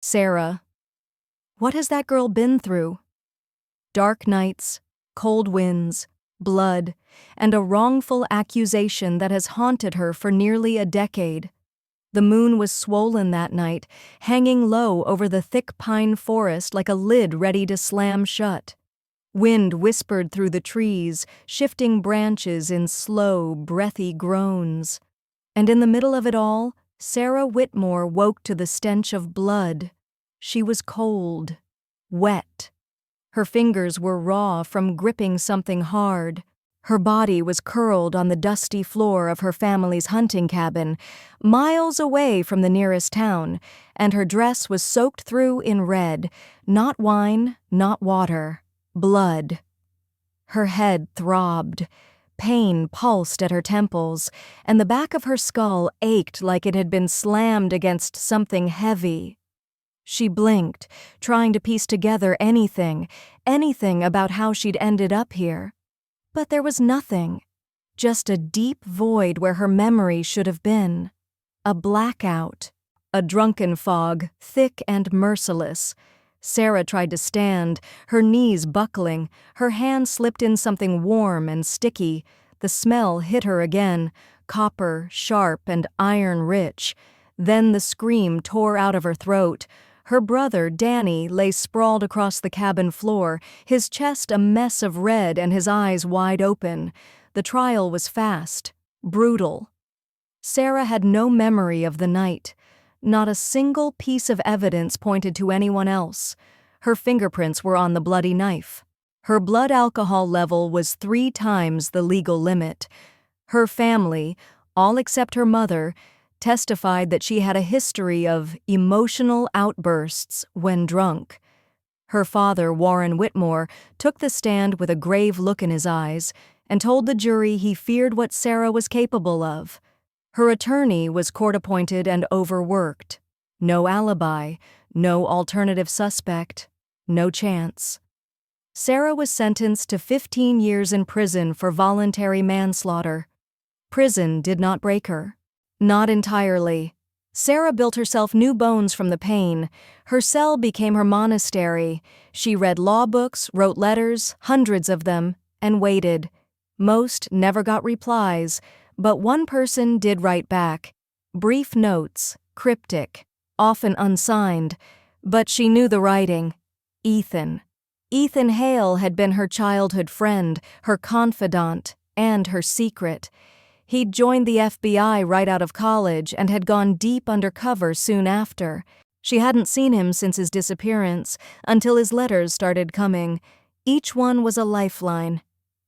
Sarah, what has that girl been through? Dark nights, cold winds, blood, and a wrongful accusation that has haunted her for nearly a decade. The moon was swollen that night, hanging low over the thick pine forest like a lid ready to slam shut. Wind whispered through the trees, shifting branches in slow, breathy groans. And in the middle of it all, Sarah Whitmore woke to the stench of blood. She was cold, wet. Her fingers were raw from gripping something hard. Her body was curled on the dusty floor of her family's hunting cabin, miles away from the nearest town, and her dress was soaked through in red, not wine, not water, blood. Her head throbbed. Pain pulsed at her temples, and the back of her skull ached like it had been slammed against something heavy. She blinked, trying to piece together anything about how she'd ended up here. But there was nothing, just a deep void where her memory should have been. A blackout, a drunken fog, thick and merciless. Sarah tried to stand, her knees buckling, her hand slipped in something warm and sticky. The smell hit her again, copper, sharp, and iron-rich. Then the scream tore out of her throat. Her brother, Danny, lay sprawled across the cabin floor, his chest a mess of red and his eyes wide open. The trial was fast, brutal. Sarah had no memory of the night. Not a single piece of evidence pointed to anyone else. Her fingerprints were on the bloody knife. Her blood alcohol level was 3 times the legal limit. Her family, all except her mother, testified that she had a history of emotional outbursts when drunk. Her father, Warren Whitmore, took the stand with a grave look in his eyes and told the jury he feared what Sarah was capable of. Her attorney was court-appointed and overworked. No alibi, no alternative suspect, no chance. Sarah was sentenced to 15 years in prison for voluntary manslaughter. Prison did not break her. Not entirely. Sarah built herself new bones from the pain. Her cell became her monastery. She read law books, wrote letters, hundreds of them, and waited. Most never got replies, but one person did write back. Brief notes, cryptic, often unsigned, but she knew the writing. Ethan. Ethan Hale had been her childhood friend, her confidant, and her secret. He'd joined the FBI right out of college and had gone deep undercover soon after. She hadn't seen him since his disappearance, until his letters started coming. Each one was a lifeline.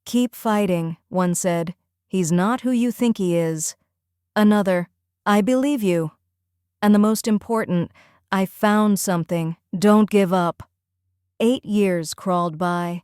"Keep fighting," one said. "He's not who you think he is." Another, "I believe you." And the most important, "I found something. Don't give up." 8 years crawled by.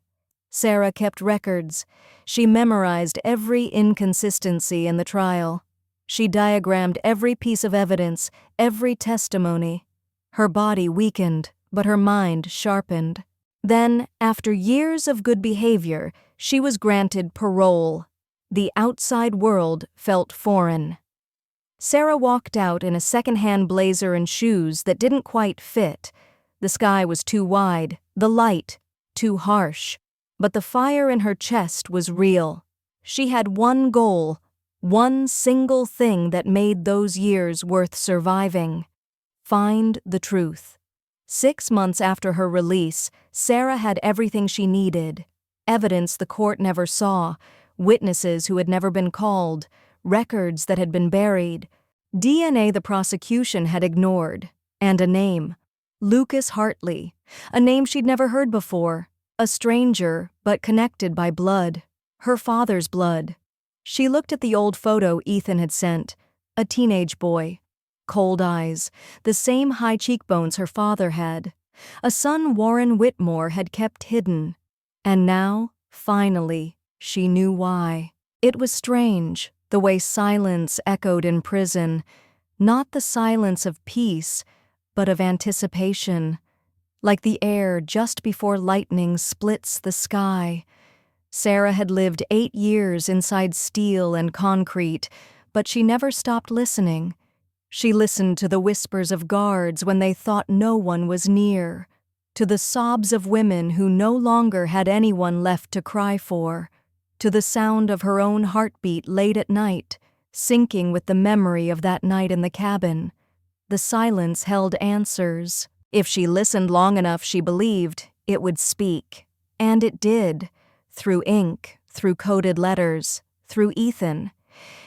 Sarah kept records. She memorized every inconsistency in the trial. She diagrammed every piece of evidence, every testimony. Her body weakened, but her mind sharpened. Then, after years of good behavior, she was granted parole. The outside world felt foreign. Sarah walked out in a second-hand blazer and shoes that didn't quite fit. The sky was too wide, the light too harsh. But the fire in her chest was real. She had one goal, one single thing that made those years worth surviving: find the truth. 6 months after her release, Sarah had everything she needed. Evidence the court never saw, witnesses who had never been called, records that had been buried, DNA the prosecution had ignored, and a name: Lucas Hartley, a name she'd never heard before. A stranger, but connected by blood. Her father's blood. She looked at the old photo Ethan had sent. A teenage boy. Cold eyes. The same high cheekbones her father had. A son Warren Whitmore had kept hidden. And now, finally, she knew why. It was strange, the way silence echoed in prison. Not the silence of peace, but of anticipation. Like the air just before lightning splits the sky. Sarah had lived 8 years inside steel and concrete, but she never stopped listening. She listened to the whispers of guards when they thought no one was near, to the sobs of women who no longer had anyone left to cry for, to the sound of her own heartbeat late at night, syncing with the memory of that night in the cabin. The silence held answers. If she listened long enough, she believed it would speak. And it did, through ink, through coded letters, through Ethan.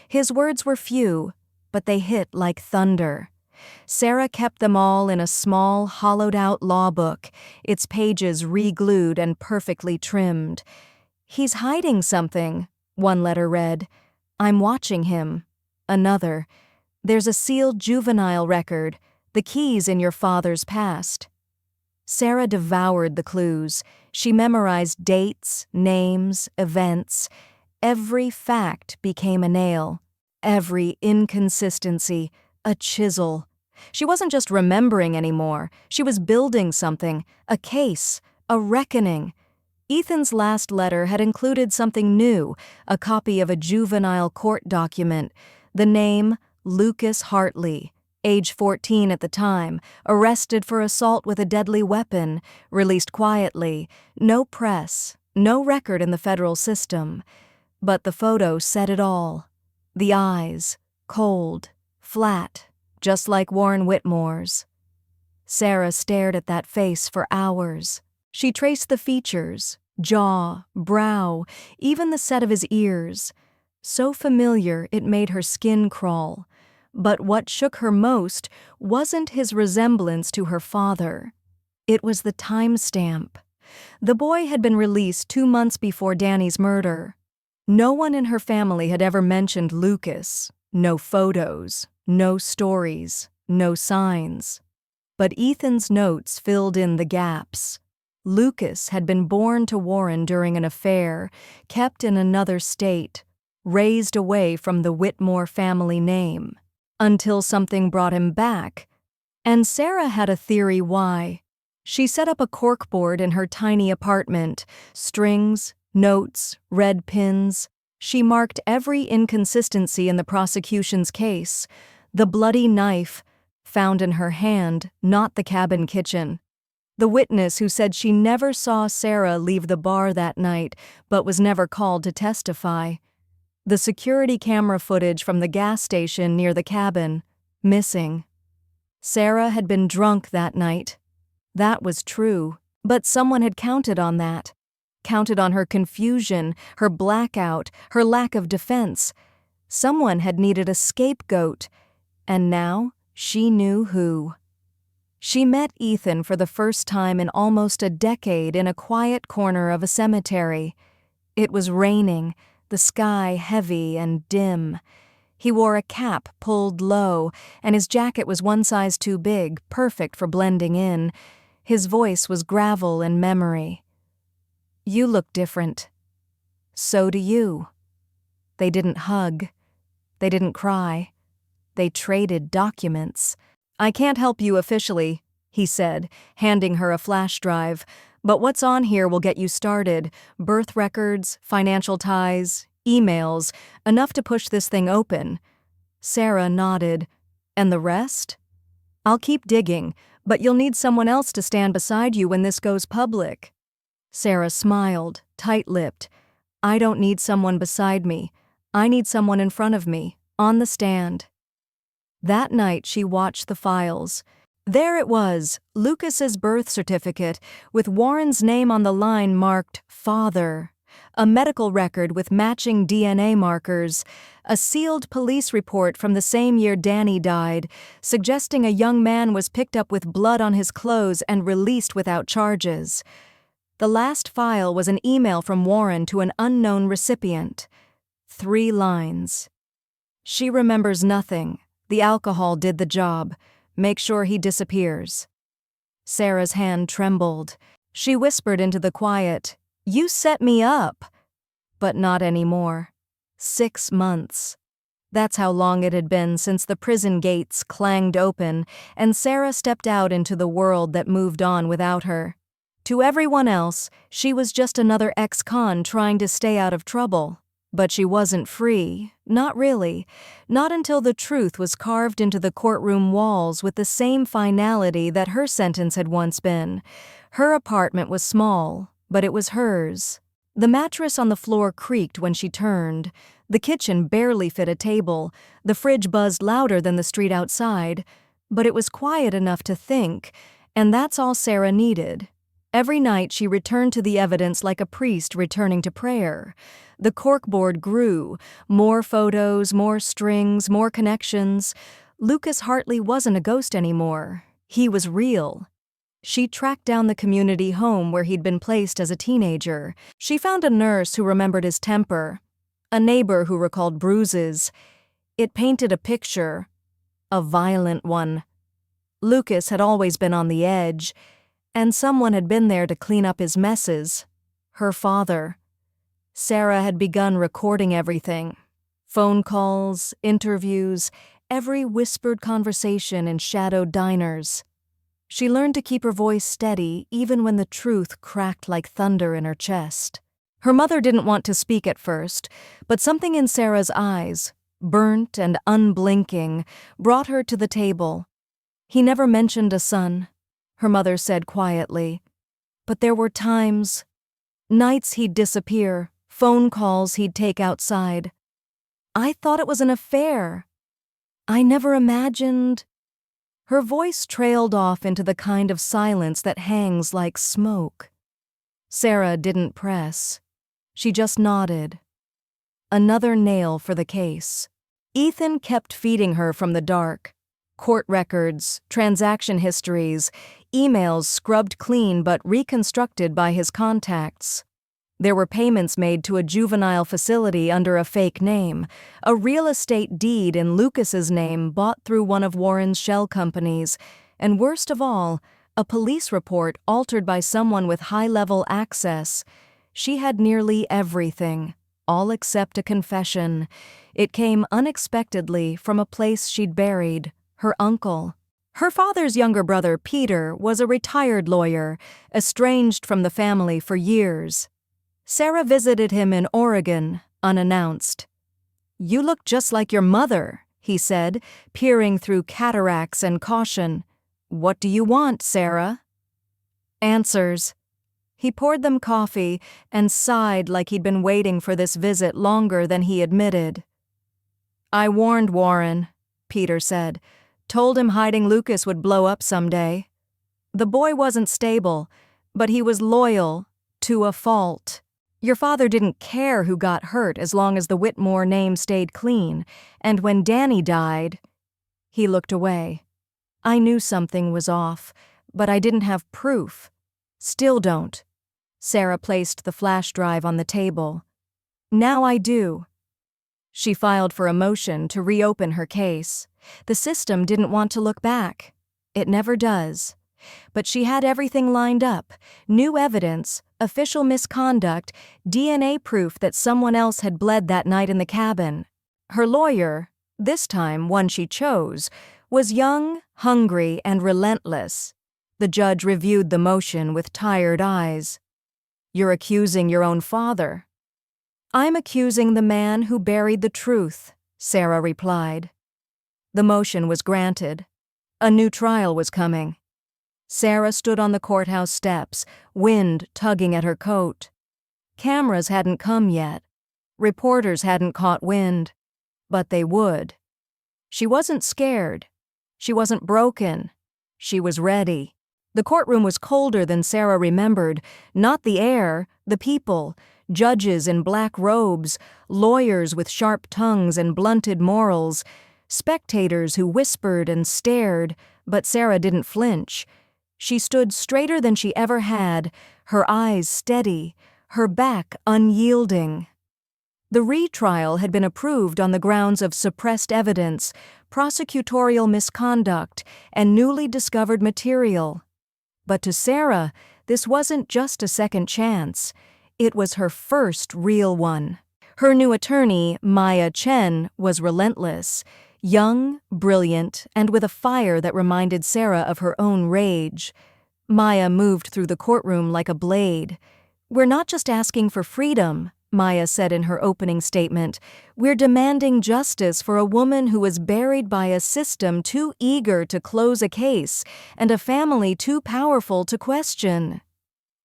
His words were few, but they hit like thunder. Sarah kept them all in a small, hollowed-out law book, its pages re-glued and perfectly trimmed. "He's hiding something," one letter read. "I'm watching him." Another, "There's a sealed juvenile record, the keys in your father's past." Sarah devoured the clues. She memorized dates, names, events. Every fact became a nail. Every inconsistency, a chisel. She wasn't just remembering anymore. She was building something, a case, a reckoning. Ethan's last letter had included something new, a copy of a juvenile court document. The name, Lucas Hartley, age 14 at the time, arrested for assault with a deadly weapon, released quietly, no press, no record in the federal system. But the photo said it all. The eyes, cold, flat, just like Warren Whitmore's. Sarah stared at that face for hours. She traced the features, jaw, brow, even the set of his ears. So familiar it made her skin crawl. But what shook her most wasn't his resemblance to her father. It was the timestamp. The boy had been released 2 months before Danny's murder. No one in her family had ever mentioned Lucas. No photos, no stories, no signs. But Ethan's notes filled in the gaps. Lucas had been born to Warren during an affair, kept in another state, raised away from the Whitmore family name, until something brought him back. And Sarah had a theory why. She set up a corkboard in her tiny apartment, strings, notes, red pins. She marked every inconsistency in the prosecution's case. The bloody knife, found in her hand, not the cabin kitchen. The witness who said she never saw Sarah leave the bar that night, but was never called to testify. The security camera footage from the gas station near the cabin, missing. Sarah had been drunk that night. That was true, but someone had counted on that. Counted on her confusion, her blackout, her lack of defense. Someone had needed a scapegoat, and now she knew who. She met Ethan for the first time in almost a decade in a quiet corner of a cemetery. It was raining, the sky heavy and dim. He wore a cap pulled low, and his jacket was one size too big, perfect for blending in. His voice was gravel and memory. "You look different." "So do you." They didn't hug. They didn't cry. They traded documents. "I can't help you officially," he said, handing her a flash drive, "but what's on here will get you started. Birth records, financial ties, emails, enough to push this thing open." Sarah nodded. "And the rest?" "I'll keep digging, but you'll need someone else to stand beside you when this goes public." Sarah smiled, tight-lipped. "I don't need someone beside me. I need someone in front of me, on the stand." That night she watched the files. There it was, Lucas's birth certificate, with Warren's name on the line marked father, a medical record with matching DNA markers, a sealed police report from the same year Danny died, suggesting a young man was picked up with blood on his clothes and released without charges. The last file was an email from Warren to an unknown recipient. 3 lines. "She remembers nothing. The alcohol did the job. Make sure he disappears." Sarah's hand trembled. She whispered into the quiet, "You set me up." But not anymore. 6 months. That's how long it had been since the prison gates clanged open and Sarah stepped out into the world that moved on without her. To everyone else, she was just another ex-con trying to stay out of trouble. But she wasn't free, not really, not until the truth was carved into the courtroom walls with the same finality that her sentence had once been. Her apartment was small, but it was hers. The mattress on the floor creaked when she turned. The kitchen barely fit a table. The fridge buzzed louder than the street outside. But it was quiet enough to think, and that's all Sarah needed. Every night she returned to the evidence like a priest returning to prayer. The corkboard grew. More photos, more strings, more connections. Lucas Hartley wasn't a ghost anymore. He was real. She tracked down the community home where he'd been placed as a teenager. She found a nurse who remembered his temper, a neighbor who recalled bruises. It painted a picture, a violent one. Lucas had always been on the edge, and someone had been there to clean up his messes. Her father. Sarah had begun recording everything. Phone calls, interviews, every whispered conversation in shadowed diners. She learned to keep her voice steady even when the truth cracked like thunder in her chest. Her mother didn't want to speak at first, but something in Sarah's eyes, burnt and unblinking, brought her to the table. He never mentioned a son, her mother said quietly. But there were times, nights he'd disappear, phone calls he'd take outside. I thought it was an affair. I never imagined. Her voice trailed off into the kind of silence that hangs like smoke. Sarah didn't press. She just nodded. Another nail for the case. Ethan kept feeding her from the dark. Court records, transaction histories, emails scrubbed clean but reconstructed by his contacts. There were payments made to a juvenile facility under a fake name, a real estate deed in Lucas's name bought through one of Warren's shell companies, and worst of all, a police report altered by someone with high-level access. She had nearly everything, all except a confession. It came unexpectedly from a place she'd buried, her uncle. Her father's younger brother, Peter, was a retired lawyer, estranged from the family for years. Sarah visited him in Oregon, unannounced. "You look just like your mother," he said, peering through cataracts and caution. "What do you want, Sarah?" Answers. He poured them coffee and sighed like he'd been waiting for this visit longer than he admitted. "I warned Warren," Peter said. "Told him hiding Lucas would blow up someday. The boy wasn't stable, but he was loyal to a fault. Your father didn't care who got hurt as long as the Whitmore name stayed clean, and when Danny died..." He looked away. "I knew something was off, but I didn't have proof. Still don't." Sarah placed the flash drive on the table. "Now I do." She filed for a motion to reopen her case. The system didn't want to look back. It never does. But she had everything lined up: new evidence, official misconduct, DNA proof that someone else had bled that night in the cabin. Her lawyer, this time one she chose, was young, hungry, and relentless. The judge reviewed the motion with tired eyes. "You're accusing your own father." "I'm accusing the man who buried the truth," Sarah replied. The motion was granted. A new trial was coming. Sarah stood on the courthouse steps, wind tugging at her coat. Cameras hadn't come yet. Reporters hadn't caught wind. But they would. She wasn't scared. She wasn't broken. She was ready. The courtroom was colder than Sarah remembered. Not the air, the people. Judges in black robes, lawyers with sharp tongues and blunted morals, spectators who whispered and stared, but Sarah didn't flinch. She stood straighter than she ever had, her eyes steady, her back unyielding. The retrial had been approved on the grounds of suppressed evidence, prosecutorial misconduct, and newly discovered material. But to Sarah, this wasn't just a second chance. It was her first real one. Her new attorney, Maya Chen, was relentless. Young, brilliant, and with a fire that reminded Sarah of her own rage. Maya moved through the courtroom like a blade. "We're not just asking for freedom," Maya said in her opening statement. "We're demanding justice for a woman who was buried by a system too eager to close a case and a family too powerful to question."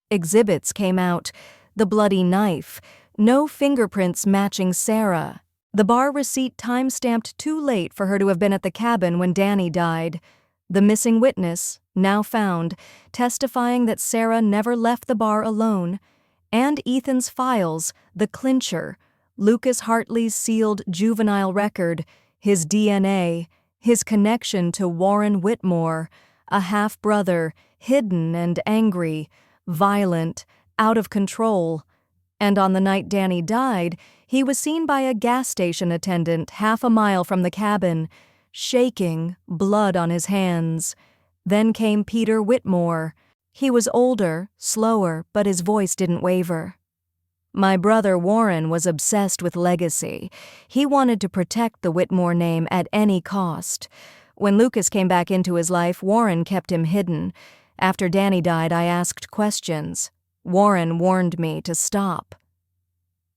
Exhibits came out: the bloody knife, no fingerprints matching Sarah, the bar receipt time-stamped too late for her to have been at the cabin when Danny died, the missing witness, now found, testifying that Sarah never left the bar alone, and Ethan's files, the clincher, Lucas Hartley's sealed juvenile record, his DNA, his connection to Warren Whitmore, a half-brother, hidden and angry, violent, out of control. And on the night Danny died, he was seen by a gas station attendant half a mile from the cabin, shaking, blood on his hands. Then came Peter Whitmore. He was older, slower, but his voice didn't waver. "My brother Warren was obsessed with legacy. He wanted to protect the Whitmore name at any cost. When Lucas came back into his life, Warren kept him hidden. After Danny died, I asked questions. Warren warned me to stop."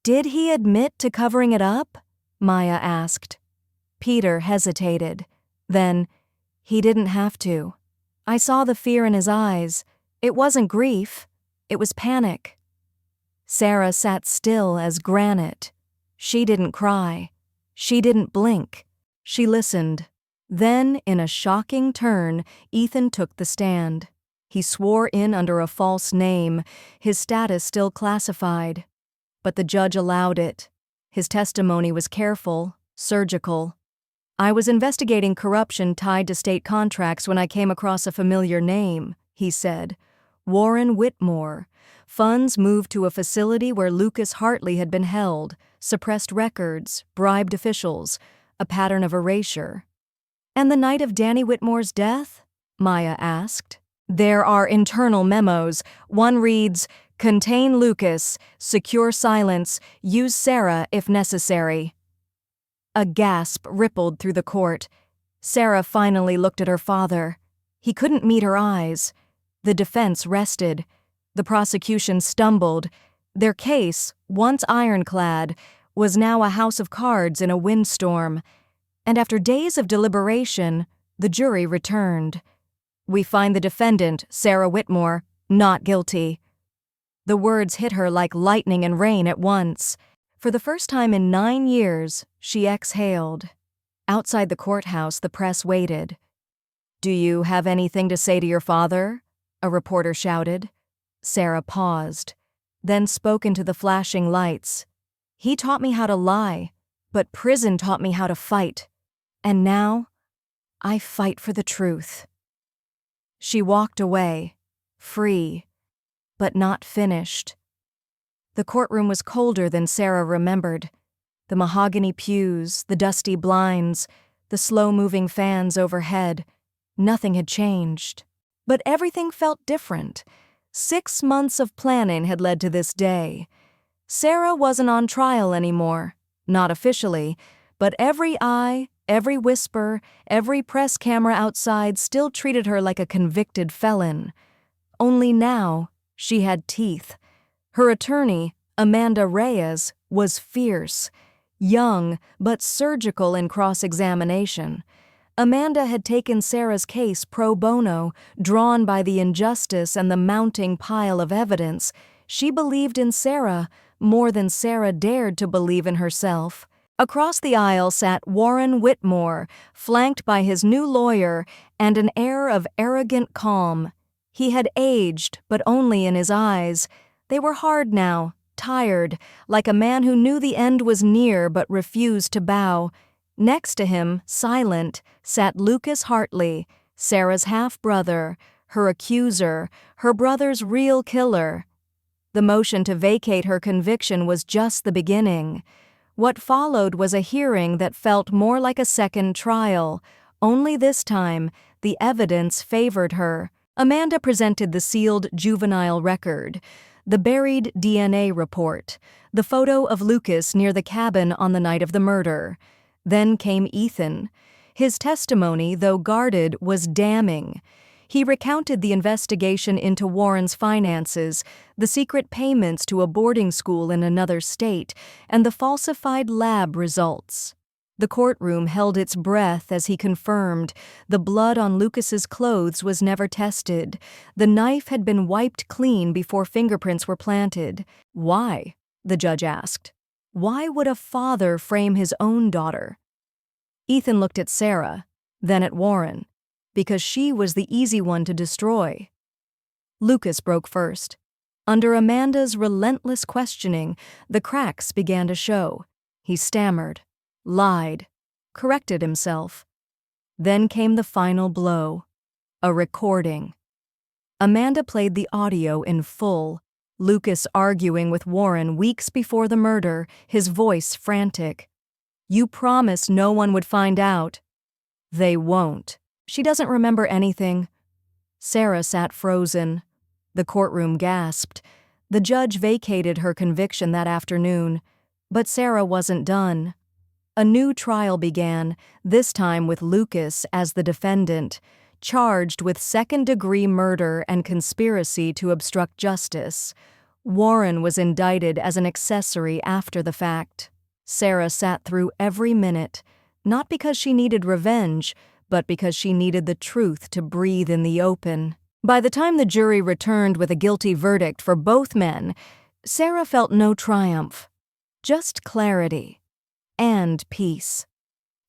"Did he admit to covering it up?" Maya asked. Peter hesitated. Then, "He didn't have to. I saw the fear in his eyes. It wasn't grief. It was panic." Sarah sat still as granite. She didn't cry. She didn't blink. She listened. Then, in a shocking turn, Ethan took the stand. He swore in under a false name, his status still classified. But the judge allowed it. His testimony was careful, surgical. "I was investigating corruption tied to state contracts when I came across a familiar name," he said. "Warren Whitmore. Funds moved to a facility where Lucas Hartley had been held, suppressed records, bribed officials, a pattern of erasure." "And the night of Danny Whitmore's death?" Maya asked. "There are internal memos. One reads, 'Contain Lucas, secure silence, use Sarah if necessary.'" A gasp rippled through the court. Sarah finally looked at her father. He couldn't meet her eyes. The defense rested. The prosecution stumbled. Their case, once ironclad, was now a house of cards in a windstorm. And after days of deliberation, the jury returned. "We find the defendant, Sarah Whitmore, not guilty." The words hit her like lightning and rain at once. For the first time in 9 years, she exhaled. Outside the courthouse, the press waited. "Do you have anything to say to your father?" a reporter shouted. Sarah paused, then spoke into the flashing lights. "He taught me how to lie, but prison taught me how to fight. And now, I fight for the truth." She walked away, free, but not finished. The courtroom was colder than Sarah remembered. The mahogany pews, the dusty blinds, the slow-moving fans overhead. Nothing had changed. But everything felt different. 6 months of planning had led to this day. Sarah wasn't on trial anymore, not officially, but every eye, every whisper, every press camera outside still treated her like a convicted felon. Only now, she had teeth. Her attorney, Amanda Reyes, was fierce, young but surgical in cross-examination. Amanda had taken Sarah's case pro bono, drawn by the injustice and the mounting pile of evidence. She believed in Sarah more than Sarah dared to believe in herself. Across the aisle sat Warren Whitmore, flanked by his new lawyer and an air of arrogant calm. He had aged, but only in his eyes. They were hard now, tired, like a man who knew the end was near but refused to bow. Next to him, silent, sat Lucas Hartley, Sarah's half-brother, her accuser, her brother's real killer. The motion to vacate her conviction was just the beginning. What followed was a hearing that felt more like a second trial. Only this time, the evidence favored her. Amanda presented the sealed juvenile record, the buried DNA report, the photo of Lucas near the cabin on the night of the murder. Then came Ethan. His testimony, though guarded, was damning. He recounted the investigation into Warren's finances, the secret payments to a boarding school in another state, and the falsified lab results. The courtroom held its breath as he confirmed the blood on Lucas's clothes was never tested. The knife had been wiped clean before fingerprints were planted. Why? The judge asked. Why would a father frame his own daughter? Ethan looked at Sarah, then at Warren, because she was the easy one to destroy. Lucas broke first. Under Amanda's relentless questioning, the cracks began to show. He stammered, lied, corrected himself. Then came the final blow, a recording. Amanda played the audio in full, Lucas arguing with Warren weeks before the murder, his voice frantic. You promised no one would find out. They won't. She doesn't remember anything. Sarah sat frozen. The courtroom gasped. The judge vacated her conviction that afternoon, but Sarah wasn't done. A new trial began, this time with Lucas as the defendant, charged with second-degree murder and conspiracy to obstruct justice. Warren was indicted as an accessory after the fact. Sarah sat through every minute, not because she needed revenge, but because she needed the truth to breathe in the open. By the time the jury returned with a guilty verdict for both men, Sarah felt no triumph, just clarity and peace.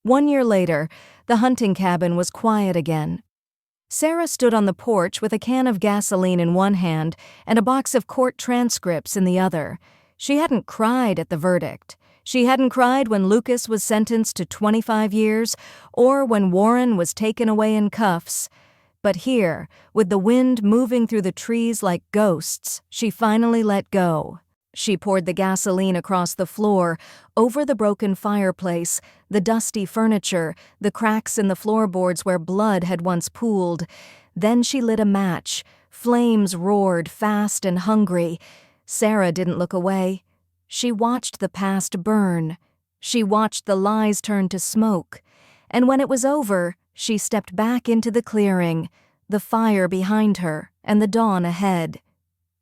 1 year later, the hunting cabin was quiet again. Sarah stood on the porch with a can of gasoline in one hand and a box of court transcripts in the other. She hadn't cried at the verdict. She hadn't cried when Lucas was sentenced to 25 years or when Warren was taken away in cuffs. But here, with the wind moving through the trees like ghosts, she finally let go. She poured the gasoline across the floor, over the broken fireplace, the dusty furniture, the cracks in the floorboards where blood had once pooled. Then she lit a match. Flames roared, fast and hungry. Sarah didn't look away. She watched the past burn. She watched the lies turn to smoke. And when it was over, she stepped back into the clearing, the fire behind her and the dawn ahead.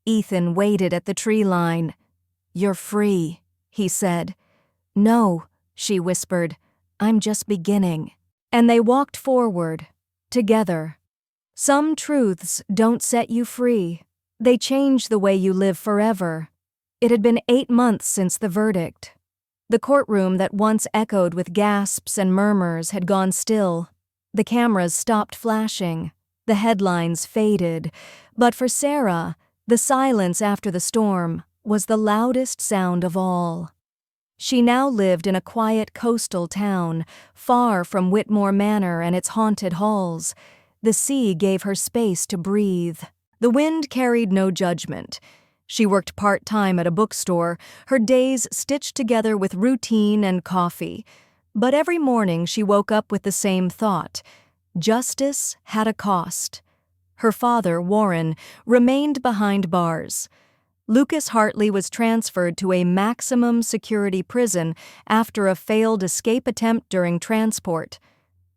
Ethan waited at the tree line. You're free, he said. No, she whispered. I'm just beginning. And they walked forward, together. Some truths don't set you free. They change the way you live forever. It had been 8 months since the verdict. The courtroom that once echoed with gasps and murmurs had gone still. The cameras stopped flashing. The headlines faded. But for Sarah, the silence after the storm was the loudest sound of all. She now lived in a quiet coastal town, far from Whitmore Manor and its haunted halls. The sea gave her space to breathe. The wind carried no judgment. She worked part-time at a bookstore, her days stitched together with routine and coffee. But every morning she woke up with the same thought. Justice had a cost. Her father, Warren, remained behind bars. Lucas Hartley was transferred to a maximum security prison after a failed escape attempt during transport.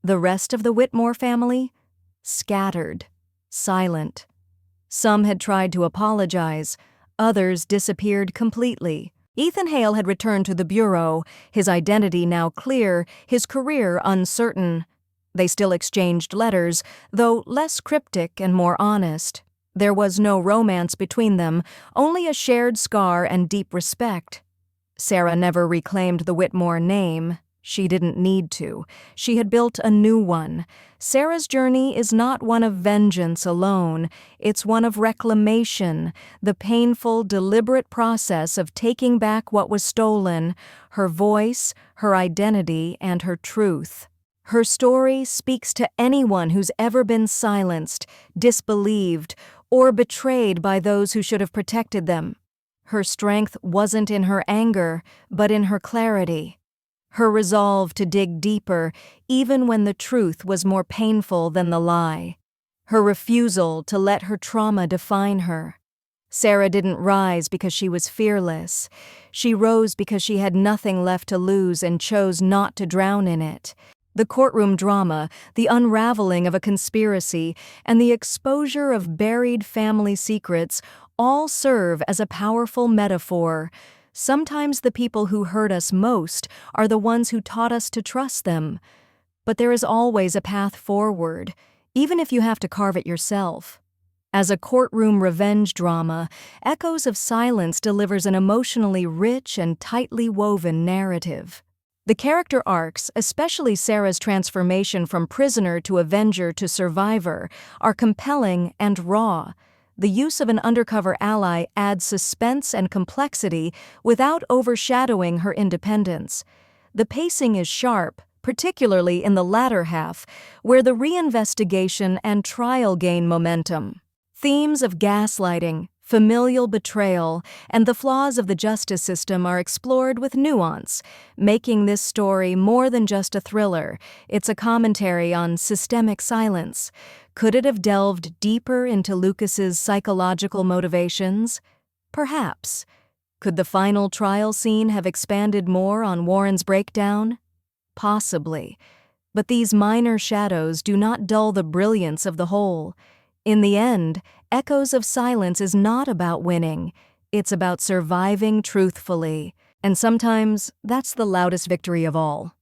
The rest of the Whitmore family? Scattered, silent. Some had tried to apologize. Others disappeared completely. Ethan Hale had returned to the bureau, his identity now clear, his career uncertain. They still exchanged letters, though less cryptic and more honest. There was no romance between them, only a shared scar and deep respect. Sarah never reclaimed the Whitmore name. She didn't need to. She had built a new one. Sarah's journey is not one of vengeance alone. It's one of reclamation, the painful, deliberate process of taking back what was stolen, her voice, her identity, and her truth. Her story speaks to anyone who's ever been silenced, disbelieved, or betrayed by those who should have protected them. Her strength wasn't in her anger, but in her clarity. Her resolve to dig deeper, even when the truth was more painful than the lie. Her refusal to let her trauma define her. Sarah didn't rise because she was fearless. She rose because she had nothing left to lose and chose not to drown in it. The courtroom drama, the unraveling of a conspiracy, and the exposure of buried family secrets all serve as a powerful metaphor. Sometimes the people who hurt us most are the ones who taught us to trust them. But there is always a path forward, even if you have to carve it yourself. As a courtroom revenge drama, Echoes of Silence delivers an emotionally rich and tightly woven narrative. The character arcs, especially Sarah's transformation from prisoner to avenger to survivor, are compelling and raw. The use of an undercover ally adds suspense and complexity without overshadowing her independence. The pacing is sharp, particularly in the latter half, where the reinvestigation and trial gain momentum. Themes of gaslighting, familial betrayal, and the flaws of the justice system are explored with nuance, making this story more than just a thriller. It's a commentary on systemic silence. Could it have delved deeper into Lucas's psychological motivations? Perhaps. Could the final trial scene have expanded more on Warren's breakdown? Possibly. But these minor shadows do not dull the brilliance of the whole. In the end, Echoes of Silence is not about winning. It's about surviving truthfully. And sometimes, that's the loudest victory of all.